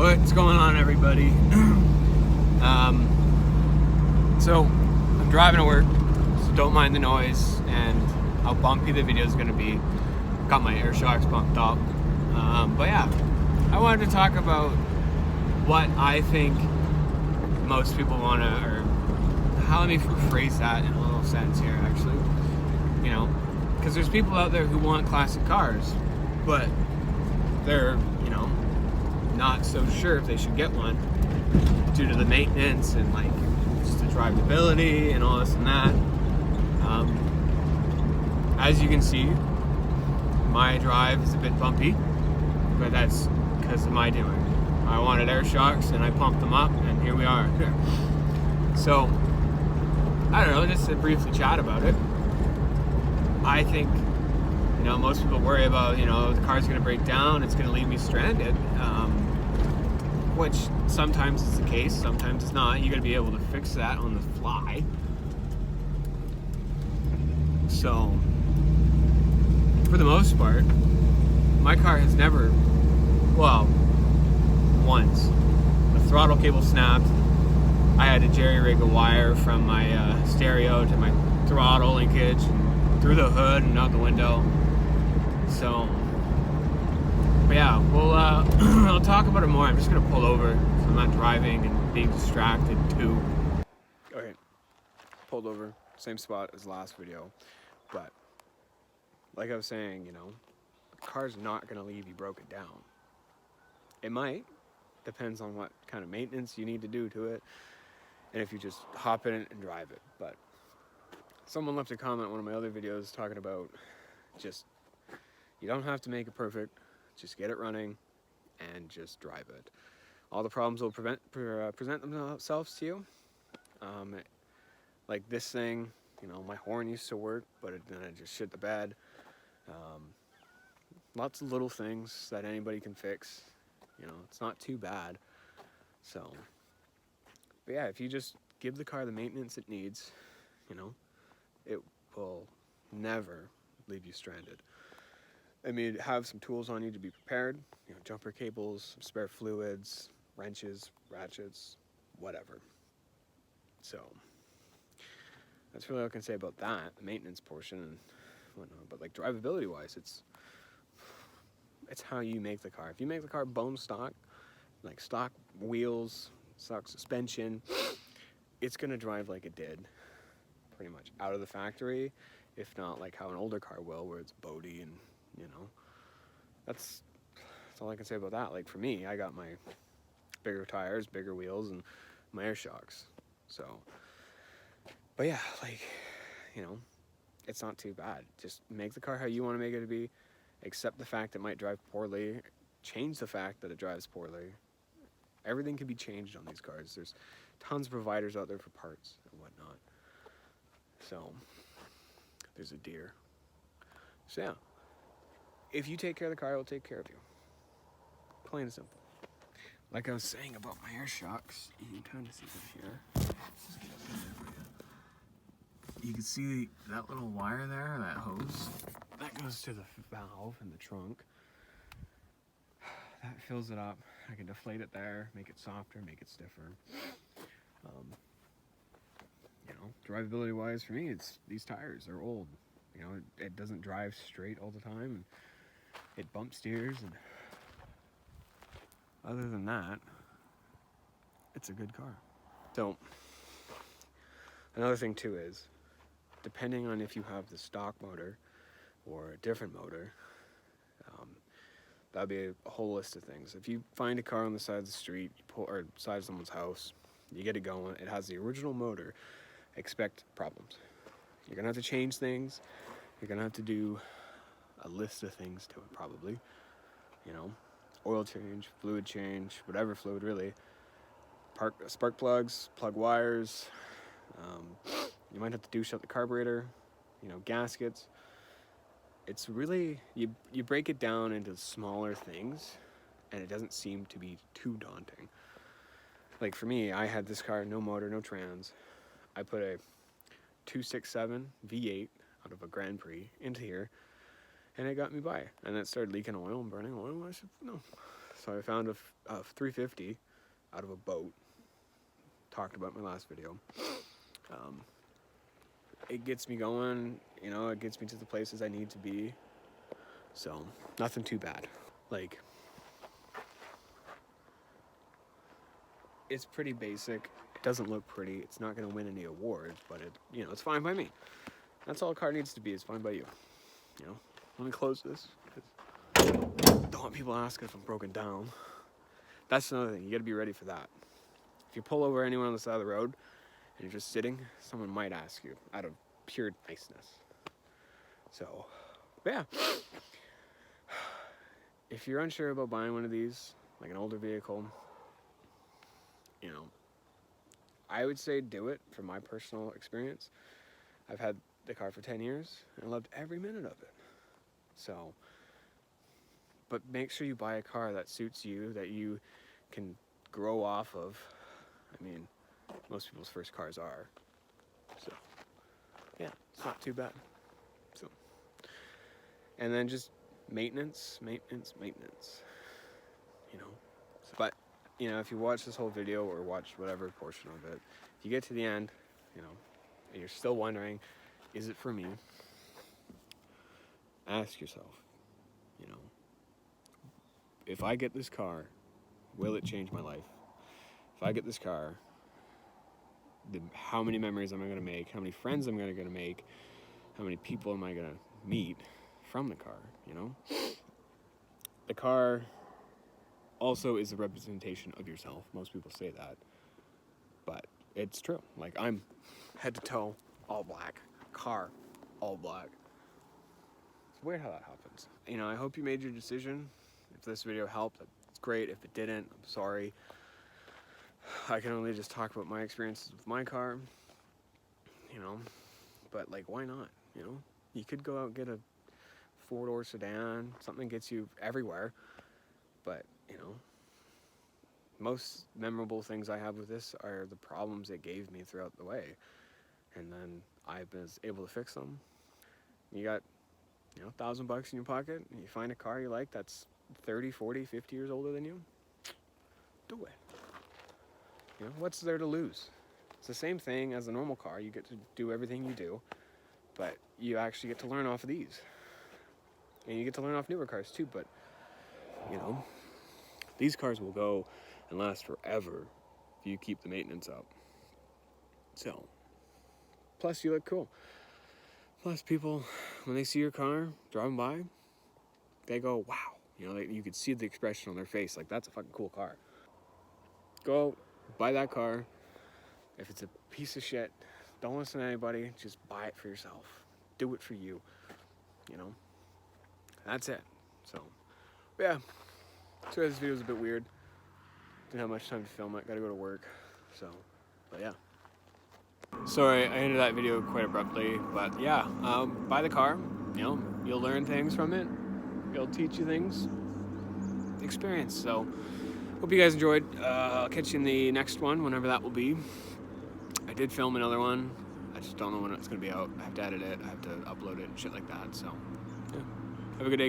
What's going on, everybody? So I'm driving to work, so don't mind the noise and how bumpy the video is going to be. Got my air shocks bumped up. But yeah, I wanted to talk about what I think most people want to, or how, let me rephrase that in a little sense here, actually. You know, because there's people out there who want classic cars, but they're, not so sure if they should get one due to the maintenance and like just the drivability and all this and that. As you can see, my drive is a bit bumpy, but that's because of my doing. I wanted air shocks and I pumped them up, and here we are. So I don't know, just to briefly chat about it. I think most people worry about the car's going to break down, it's going to leave me stranded. Which sometimes is the case, sometimes it's not. You're going to be able to fix that on the fly. So, for the most part, my car has never, once, the throttle cable snapped. I had to jerry-rig a wire from my stereo to my throttle linkage and through the hood and out the window. So, but yeah, I'll talk about it more. I'm just going to pull over so I'm not driving and being distracted too. Okay, pulled over, same spot as last video. But, like I was saying, the car's not going to leave you broken down. It might, depends on what kind of maintenance you need to do to it, and if you just hop in it and drive it. But someone left a comment in one of my other videos talking about just, you don't have to make it perfect, just get it running and just drive it. All the problems will present themselves to you. Like this thing, my horn used to work, but then it just shit the bed. Lots of little things that anybody can fix. It's not too bad. So, but yeah, if you just give the car the maintenance it needs, it will never leave you stranded. I mean, have some tools on you to be prepared. Jumper cables, spare fluids, wrenches, ratchets, whatever. So, that's really all I can say about that, the maintenance portion and whatnot. But like drivability-wise, it's how you make the car. If you make the car bone stock, like stock wheels, stock suspension, it's gonna drive like it did, pretty much out of the factory. If not like how an older car will, where it's boaty and that's all I can say about that. Like for me, I got my bigger tires, bigger wheels, and my air shocks. So, but yeah, like, it's not too bad. Just make the car how you want to make it to be. Accept the fact it might drive poorly. Change the fact that it drives poorly. Everything can be changed on these cars. There's tons of providers out there for parts and whatnot. So, there's a deer. So yeah, if you take care of the car, it will take care of you. Plain and simple. Like I was saying about my air shocks, you can kind of see them here. You can see that little wire there, that hose, that goes to the valve in the trunk. That fills it up. I can deflate it there, make it softer, make it stiffer. Drivability wise for me, it's these tires are old. It doesn't drive straight all the time, and it bump steers, and other than that, it's a good car. So, another thing too is, depending on if you have the stock motor or a different motor, that'd be a whole list of things. If you find a car on the side of the street, or side of someone's house, you get it going, it has the original motor, expect problems. You're gonna have to change things. You're gonna have to do a list of things to it, probably. Oil change, fluid change, whatever fluid really. Spark plugs, plug wires. You might have to douche out the carburetor. Gaskets. It's really, you break it down into smaller things, and it doesn't seem to be too daunting. Like for me, I had this car, no motor, no trans. I put a 267 V8 out of a Grand Prix into here, and it got me by. And it started leaking oil and burning oil, and I said, no, So I found a 350 out of a boat. Talked about in my last video. It gets me going, you know, it gets me to the places I need to be. So, nothing too bad. Like, it's pretty basic. It doesn't look pretty. It's not going to win any awards, but it, you know, it's fine by me. That's all a car needs to be. It's fine by you. You know, let me close this. Don't want people asking if I'm broken down. That's another thing. You got to be ready for that. If you pull over anyone on the side of the road and you're just sitting, someone might ask you out of pure niceness. So, yeah. If you're unsure about buying one of these, like an older vehicle, you know, I would say do it from my personal experience. I've had the car for 10 years and I loved every minute of it. So, but make sure you buy a car that suits you, that you can grow off of. I mean, most people's first cars are. So, yeah, it's not too bad. So, and then just maintenance, you know. But, you know, if you watch this whole video or watch whatever portion of it, if you get to the end, you know, and you're still wondering, is it for me? Ask yourself, you know, if I get this car, will it change my life? If I get this car, how many memories am I going to make? How many friends am I going to make? How many people am I going to meet from the car, you know? The car also is a representation of yourself. Most people say that, but it's true. Like, I'm head to toe all black, car all black. It's weird how that happens. You know, I hope you made your decision. If this video helped, it's great. If it didn't, I'm sorry. I can only just talk about my experiences with my car, you know, but like, why not, you know? You could go out and get a 4-door sedan, something gets you everywhere, but, you know, most memorable things I have with this are the problems it gave me throughout the way, and then I was able to fix them. You got, you know, $1,000 in your pocket, and you find a car you like that's 30, 40, 50 years older than you, do it. You know, what's there to lose? It's the same thing as a normal car. You get to do everything you do, but you actually get to learn off of these. And you get to learn off newer cars too, but, you know, these cars will go and last forever if you keep the maintenance up. So, plus you look cool. Plus people, when they see your car driving by, they go, wow. You know, you could see the expression on their face, like, that's a fucking cool car. Go buy that car. If it's a piece of shit, don't listen to anybody. Just buy it for yourself. Do it for you. You know? That's it. So, yeah. Sorry this video was a bit weird. Didn't have much time to film it. Gotta go to work. So, but yeah. Sorry, I ended that video quite abruptly. But yeah, buy the car. You know, you'll learn things from it. It'll teach you things. Experience. So, hope you guys enjoyed. I'll catch you in the next one, whenever that will be. I did film another one. I just don't know when it's going to be out. I have to edit it. I have to upload it and shit like that. So, yeah. Have a good day, guys.